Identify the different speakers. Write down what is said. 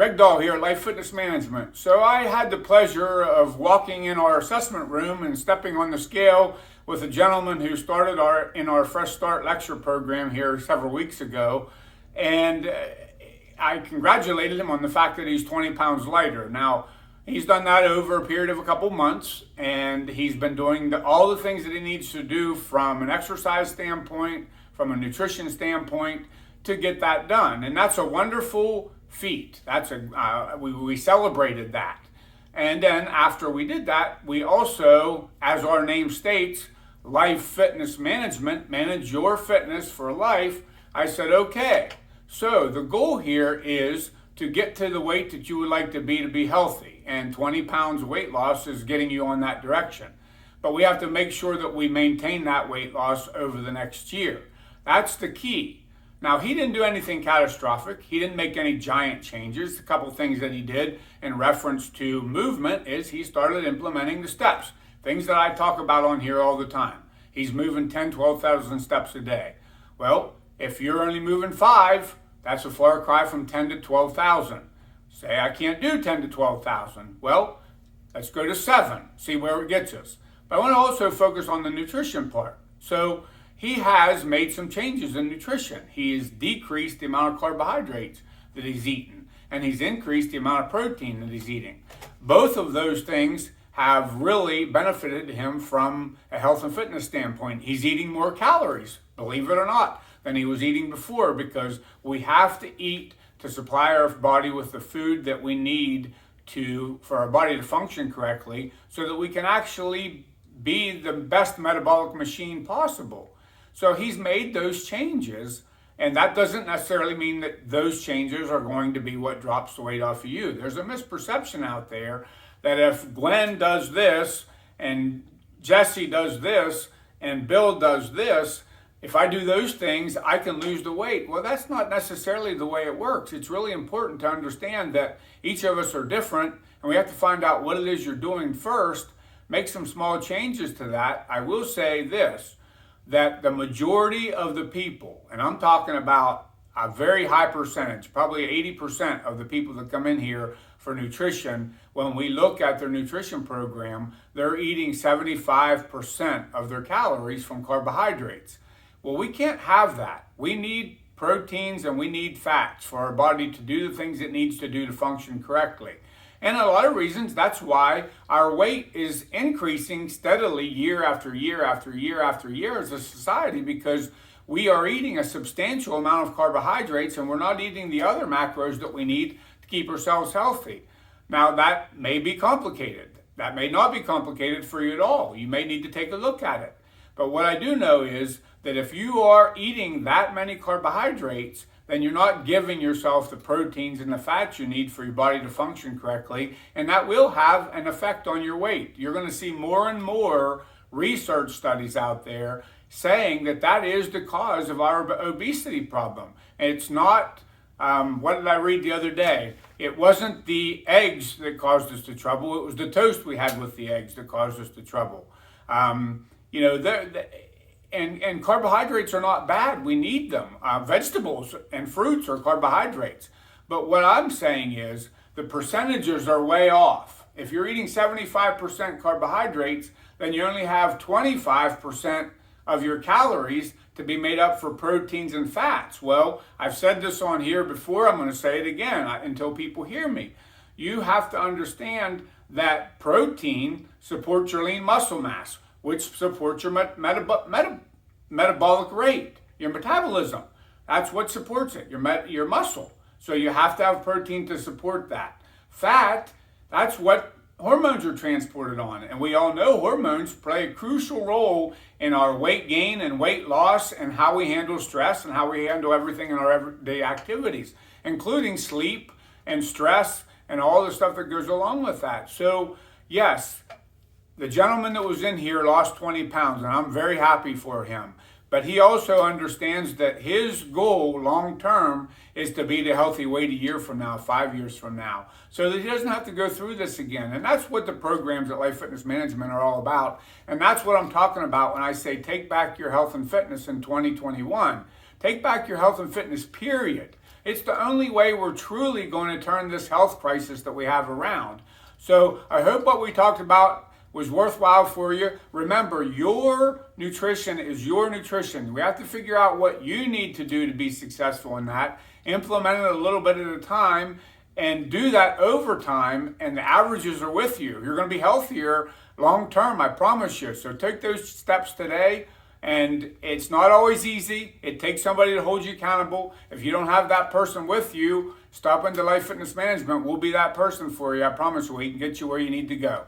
Speaker 1: Greg Dahl here at Life Fitness Management. So I had the pleasure of walking in our assessment room and stepping on the scale with a gentleman who started in our Fresh Start lecture program here several weeks ago. And I congratulated him on the fact that he's 20 pounds lighter. Now, he's done that over a period of a couple months, and he's been doing all the things that he needs to do from an exercise standpoint, from a nutrition standpoint, to get that done. And that's a wonderful feat. We celebrated that. And then after we did that, we also, as our name states, Life Fitness Management, manage your fitness for life. I said, okay. So the goal here is to get to the weight that you would like to be healthy. And 20 pounds weight loss is getting you on that direction. But we have to make sure that we maintain that weight loss over the next year. That's the key. Now, he didn't do anything catastrophic. He didn't make any giant changes. A couple things that he did in reference to movement is he started implementing the steps, things that I talk about on here all the time. He's moving 10, 12,000 steps a day. Well, if you're only moving 5, that's a far cry from 10 to 12,000. Say, I can't do 10 to 12,000. Well, let's go to 7, see where it gets us. But I want to also focus on the nutrition part. So he has made some changes in nutrition. He has decreased the amount of carbohydrates that he's eaten, and he's increased the amount of protein that he's eating. Both of those things have really benefited him from a health and fitness standpoint. He's eating more calories, believe it or not, than he was eating before, because we have to eat to supply our body with the food that we need for our body to function correctly, so that we can actually be the best metabolic machine possible. So he's made those changes, and that doesn't necessarily mean that those changes are going to be what drops the weight off of you. There's a misperception out there that if Glenn does this, and Jesse does this, and Bill does this, if I do those things, I can lose the weight. Well, that's not necessarily the way it works. It's really important to understand that each of us are different, and we have to find out what it is you're doing first, make some small changes to that. I will say this, that the majority of the people, and I'm talking about a very high percentage, probably 80% of the people that come in here for nutrition, when we look at their nutrition program, they're eating 75% of their calories from carbohydrates. Well, we can't have that. We need proteins and we need fats for our body to do the things it needs to do to function correctly. And a lot of reasons, that's why our weight is increasing steadily year after year after year after year as a society, because we are eating a substantial amount of carbohydrates and we're not eating the other macros that we need to keep ourselves healthy. Now, that may be complicated. That may not be complicated for you at all. You may need to take a look at it. But what I do know is that if you are eating that many carbohydrates, then you're not giving yourself the proteins and the fats you need for your body to function correctly, and that will have an effect on your weight. You're going to see more and more research studies out there saying that that is the cause of our obesity problem. And it's not, what did I read the other day? It wasn't the eggs that caused us the trouble, it was the toast we had with the eggs that caused us the trouble. And carbohydrates are not bad. We need them. Vegetables and fruits are carbohydrates. But what I'm saying is the percentages are way off. If you're eating 75% carbohydrates, then you only have 25% of your calories to be made up for proteins and fats. Well, I've said this on here before. I'm going to say it again until people hear me. You have to understand that protein supports your lean muscle mass, which supports your metabolic rate, your metabolism. That's what supports it, your muscle. So you have to have protein to support that. Fat, that's what hormones are transported on. And we all know hormones play a crucial role in our weight gain and weight loss and how we handle stress and how we handle everything in our everyday activities, including sleep and stress and all the stuff that goes along with that. So yes, the gentleman that was in here lost 20 pounds, and I'm very happy for him. But he also understands that his goal long term is to be the healthy weight a year from now, 5 years from now, so that he doesn't have to go through this again. And that's what the programs at Life Fitness Management are all about. And that's what I'm talking about when I say take back your health and fitness in 2021. Take back your health and fitness, period. It's the only way we're truly going to turn this health crisis that we have around. So I hope what we talked about was worthwhile for you. Remember, your nutrition is your nutrition. We have to figure out what you need to do to be successful in that, implement it a little bit at a time, and do that over time, and the averages are with you. You're going to be healthier long term, I promise you. So take those steps today. And it's not always easy. It takes somebody to hold you accountable. If you don't have that person with you, stop into Life Fitness Management. We'll be that person for you. I promise you, we can get you where you need to go.